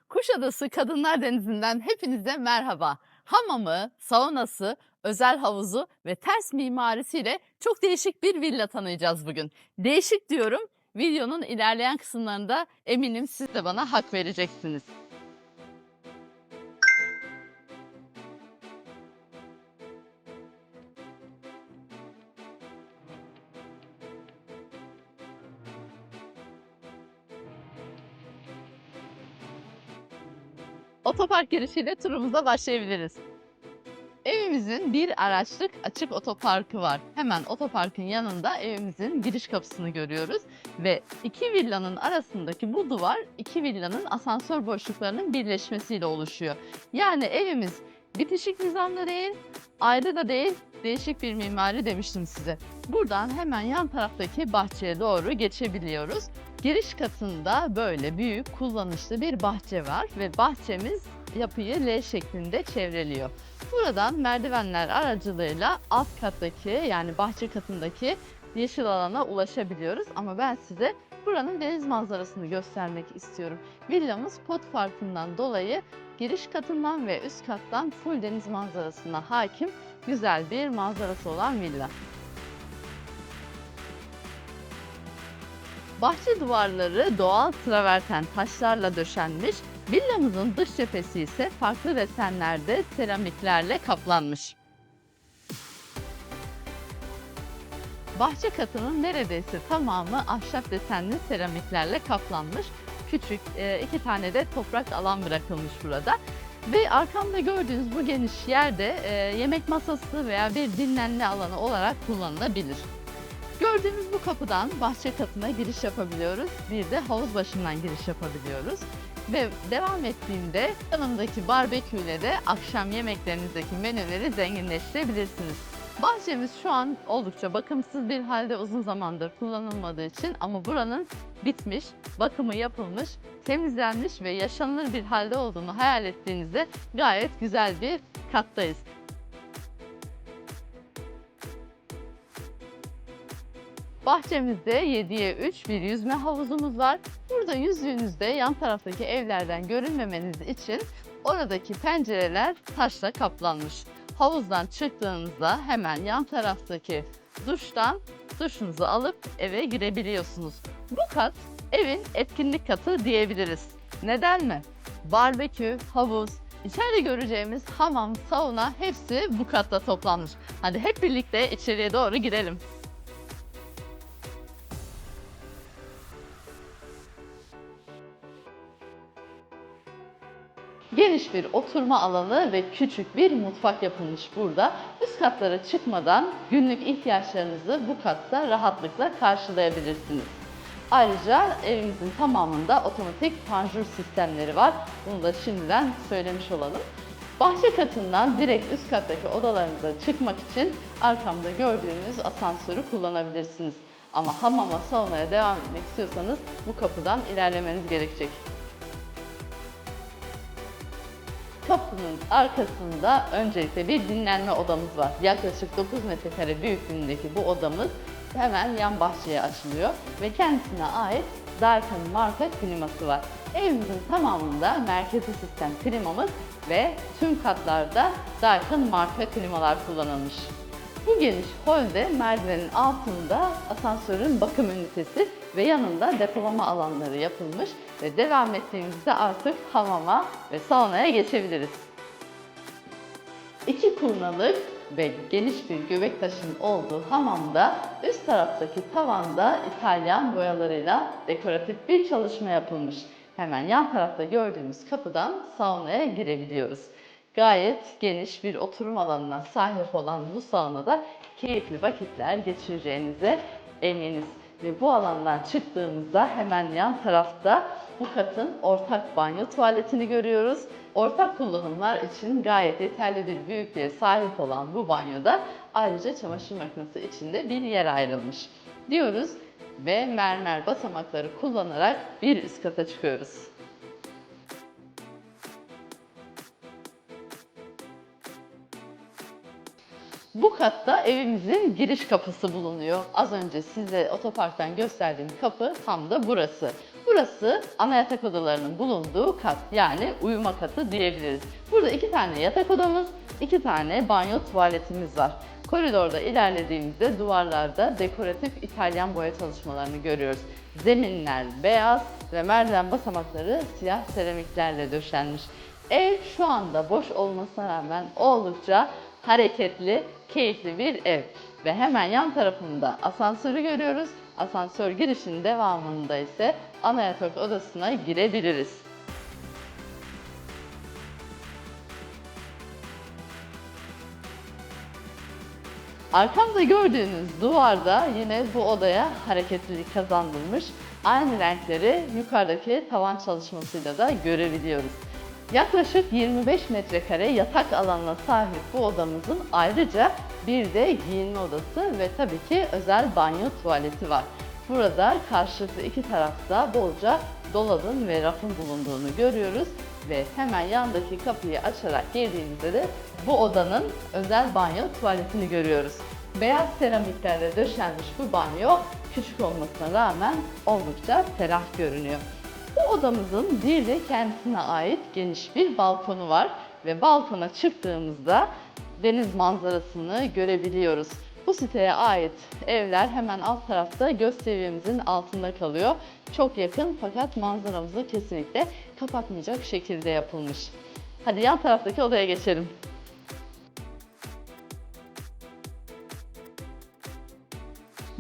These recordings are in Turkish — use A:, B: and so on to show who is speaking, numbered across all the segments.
A: Kuşadası Kadınlar Denizi'nden hepinize merhaba. Hamamı, saunası, özel havuzu ve ters mimarisiyle çok değişik bir villa tanıyacağız bugün. Değişik diyorum, videonun ilerleyen kısımlarında eminim siz de bana hak vereceksiniz. Otopark girişiyle turumuza başlayabiliriz. Evimizin bir araçlık açık otoparkı var. Hemen otoparkın yanında evimizin giriş kapısını görüyoruz. Ve iki villanın arasındaki bu duvar iki villanın asansör boşluklarının birleşmesiyle oluşuyor. Yani evimiz bitişik nizamda değil, ayrı da değil, değişik bir mimari demiştim size. Buradan hemen yan taraftaki bahçeye doğru geçebiliyoruz. Giriş katında böyle büyük kullanışlı bir bahçe var ve bahçemiz yapıyı L şeklinde çevreliyor. Buradan merdivenler aracılığıyla alt kattaki yani bahçe katındaki yeşil alana ulaşabiliyoruz. Ama ben size buranın deniz manzarasını göstermek istiyorum. Villamız pot farkından dolayı giriş katından ve üst kattan full deniz manzarasına hakim güzel bir manzarası olan villa. Bahçe duvarları doğal traverten taşlarla döşenmiş, villamızın dış cephesi ise farklı desenlerde seramiklerle kaplanmış. Bahçe katının neredeyse tamamı ahşap desenli seramiklerle kaplanmış. Küçük iki tane de toprak alan bırakılmış burada. Ve arkamda gördüğünüz bu geniş yerde yemek masası veya bir dinlenme alanı olarak kullanılabilir. Gördüğümüz bu kapıdan bahçe katına giriş yapabiliyoruz. Bir de havuz başından giriş yapabiliyoruz. Ve devam ettiğimde yanındaki barbeküyle de akşam yemeklerinizdeki menüleri zenginleştirebilirsiniz. Bahçemiz şu an oldukça bakımsız bir halde uzun zamandır kullanılmadığı için ama buranın bitmiş, bakımı yapılmış, temizlenmiş ve yaşanılır bir halde olduğunu hayal ettiğinizde gayet güzel bir kattayız. Bahçemizde 7'ye 3 bir yüzme havuzumuz var. Burada yüzdüğünüzde yan taraftaki evlerden görünmemeniz için oradaki pencereler taşla kaplanmış. Havuzdan çıktığınızda hemen yan taraftaki duştan duşunuzu alıp eve girebiliyorsunuz. Bu kat evin etkinlik katı diyebiliriz. Neden mi? Barbekü, havuz, içeride göreceğimiz hamam, sauna hepsi bu katta toplanmış. Hadi hep birlikte içeriye doğru girelim. Geniş bir oturma alanı ve küçük bir mutfak yapılmış burada. Üst katlara çıkmadan günlük ihtiyaçlarınızı bu katta rahatlıkla karşılayabilirsiniz. Ayrıca evimizin tamamında otomatik panjur sistemleri var. Bunu da şimdiden söylemiş olalım. Bahçe katından direkt üst kattaki odalarınıza çıkmak için arkamda gördüğünüz asansörü kullanabilirsiniz. Ama hamama, saunaya devam etmek istiyorsanız bu kapıdan ilerlemeniz gerekecek. Kapının arkasında öncelikle bir dinlenme odamız var. Yaklaşık 9 metrekare büyüklüğündeki bu odamız hemen yan bahçeye açılıyor ve kendisine ait Daikin marka kliması var. Evimizin tamamında merkezi sistem klimamız ve tüm katlarda Daikin marka klimalar kullanılmış. Bu geniş holde merdivenin altında asansörün bakım ünitesi ve yanında depolama alanları yapılmış ve devam ettiğimizde artık hamama ve saunaya geçebiliriz. İki kurnalık ve geniş bir göbek taşının olduğu hamamda üst taraftaki tavanda İtalyan boyalarıyla dekoratif bir çalışma yapılmış. Hemen yan tarafta gördüğümüz kapıdan saunaya girebiliyoruz. Gayet geniş bir oturum alanına sahip olan bu saunada keyifli vakitler geçireceğinize eminiz. Ve bu alandan çıktığımızda hemen yan tarafta bu katın ortak banyo tuvaletini görüyoruz. Ortak kullanımlar için gayet yeterli bir büyüklüğe sahip olan bu banyoda ayrıca çamaşır makinesi için de bir yer ayrılmış diyoruz ve mermer basamakları kullanarak bir üst kata çıkıyoruz. Bu katta evimizin giriş kapısı bulunuyor. Az önce size otoparktan gösterdiğim kapı tam da burası. Burası ana yatak odalarının bulunduğu kat, yani uyuma katı diyebiliriz. Burada 2 tane yatak odamız, 2 tane banyo tuvaletimiz var. Koridorda ilerlediğimizde duvarlarda dekoratif İtalyan boya çalışmalarını görüyoruz. Zeminler beyaz ve merdiven basamakları siyah seramiklerle döşenmiş. Ev şu anda boş olmasına rağmen oldukça hareketli, keyifli bir ev. Ve hemen yan tarafında asansörü görüyoruz. Asansör girişinin devamında ise ana yatak odasına girebiliriz. Arkamda gördüğünüz duvarda yine bu odaya hareketlilik kazandırmış. Aynı renkleri yukarıdaki tavan çalışmasıyla da görebiliyoruz. Yaklaşık 25 metrekare yatak alanına sahip bu odamızın ayrıca bir de giyinme odası ve tabii ki özel banyo tuvaleti var. Burada karşılıklı iki tarafta bolca dolabın ve rafın bulunduğunu görüyoruz ve hemen yandaki kapıyı açarak girdiğimizde de bu odanın özel banyo tuvaletini görüyoruz. Beyaz seramiklerle döşenmiş bu banyo küçük olmasına rağmen oldukça ferah görünüyor. Bu odamızın bir de kendisine ait geniş bir balkonu var ve balkona çıktığımızda deniz manzarasını görebiliyoruz. Bu siteye ait evler hemen alt tarafta göz seviyemizin altında kalıyor. Çok yakın fakat manzaramızı kesinlikle kapatmayacak şekilde yapılmış. Hadi yan taraftaki odaya geçelim.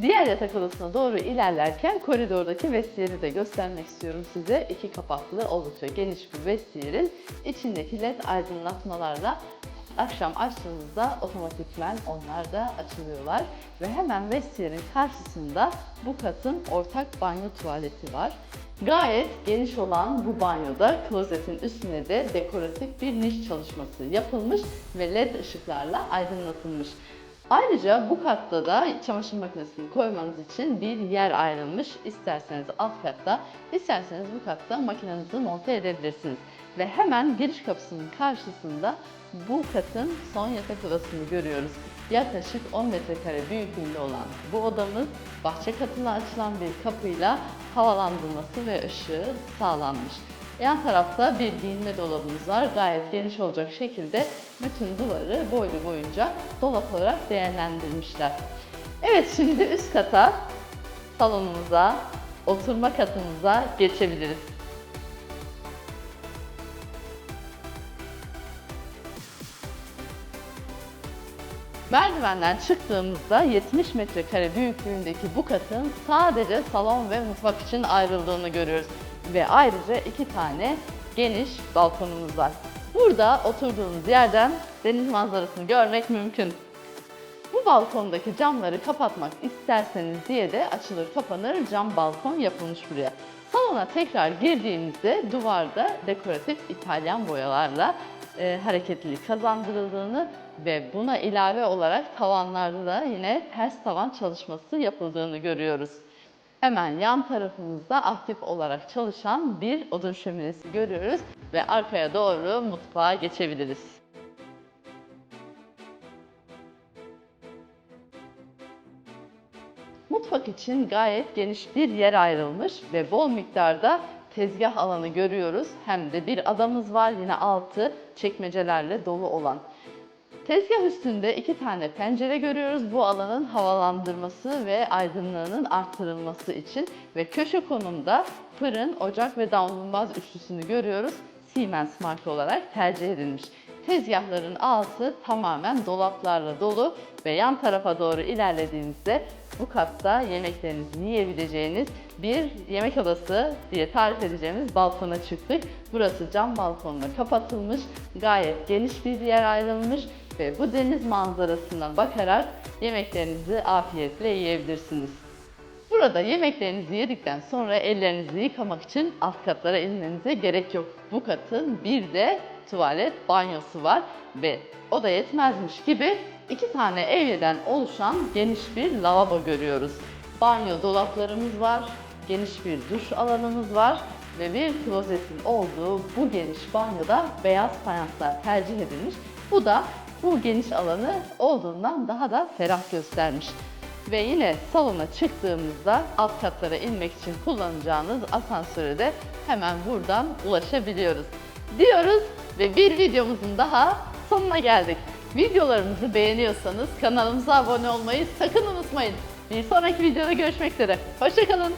A: Diğer yatak odasına doğru ilerlerken koridordaki vestiyeri de göstermek istiyorum size. İki kapaklı oldukça geniş bir vestiyerin içindeki led aydınlatmalarla akşam açtığınızda otomatikman onlar da açılıyorlar. Ve hemen vestiyerin karşısında bu katın ortak banyo tuvaleti var. Gayet geniş olan bu banyoda klozetin üstüne de dekoratif bir niş çalışması yapılmış ve led ışıklarla aydınlatılmış. Ayrıca bu katta da çamaşır makinesini koymanız için bir yer ayrılmış. İsterseniz alt katta, isterseniz bu katta makinenizi monte edebilirsiniz. Ve hemen giriş kapısının karşısında bu katın son yatak odasını görüyoruz. Yaklaşık 10 metrekare büyüklüğünde olan bu odamız bahçe katına açılan bir kapıyla havalandırması ve ışığı sağlanmış. Yan tarafta bir giyinme dolabımız var. Gayet geniş olacak şekilde bütün duvarı boylu boyunca dolap olarak değerlendirmişler. Evet, şimdi üst kata, salonumuza, oturma katımıza geçebiliriz. Merdivenden çıktığımızda 70 metrekare büyüklüğündeki bu katın sadece salon ve mutfak için ayrıldığını görüyoruz. Ve ayrıca 2 tane geniş balkonumuz var. Burada oturduğumuz yerden deniz manzarasını görmek mümkün. Bu balkondaki camları kapatmak isterseniz diye de açılır kapanır cam balkon yapılmış buraya. Salona tekrar girdiğimizde duvarda dekoratif İtalyan boyalarla hareketlilik kazandırıldığını ve buna ilave olarak tavanlarda da yine ters tavan çalışması yapıldığını görüyoruz. Hemen yan tarafımızda aktif olarak çalışan bir odun şöminesi görüyoruz ve arkaya doğru mutfağa geçebiliriz. Mutfak için gayet geniş bir yer ayrılmış ve bol miktarda tezgah alanı görüyoruz. Hem de bir adamız var yine altı çekmecelerle dolu olan. Tezgah üstünde 2 tane pencere görüyoruz bu alanın havalandırması ve aydınlığının arttırılması için ve köşe konumda fırın, ocak ve davlumbaz üçlüsünü görüyoruz. Siemens marka olarak tercih edilmiş. Tezgahların altı tamamen dolaplarla dolu ve yan tarafa doğru ilerlediğimizde bu katta yemeklerinizi yiyebileceğiniz bir yemek odası diye tarif edeceğimiz balkona çıktık. Burası cam balkonla kapatılmış, gayet geniş bir yer ayrılmış ve bu deniz manzarasına bakarak yemeklerinizi afiyetle yiyebilirsiniz. Burada yemeklerinizi yedikten sonra ellerinizi yıkamak için alt katlara inmenize gerek yok. Bu katın bir de tuvalet, banyosu var ve o da yetmezmiş gibi 2 tane evyeden oluşan geniş bir lavabo görüyoruz. Banyo dolaplarımız var, geniş bir duş alanımız var ve bir klozetin olduğu bu geniş banyoda beyaz fayanslar tercih edilmiş. Bu da bu geniş alanı olduğundan daha da ferah göstermiş. Ve yine salona çıktığımızda alt katlara inmek için kullanacağınız asansöre de hemen buradan ulaşabiliyoruz diyoruz ve bir videomuzun daha sonuna geldik. Videolarımızı beğeniyorsanız kanalımıza abone olmayı sakın unutmayın. Bir sonraki videoda görüşmek üzere. Hoşça kalın.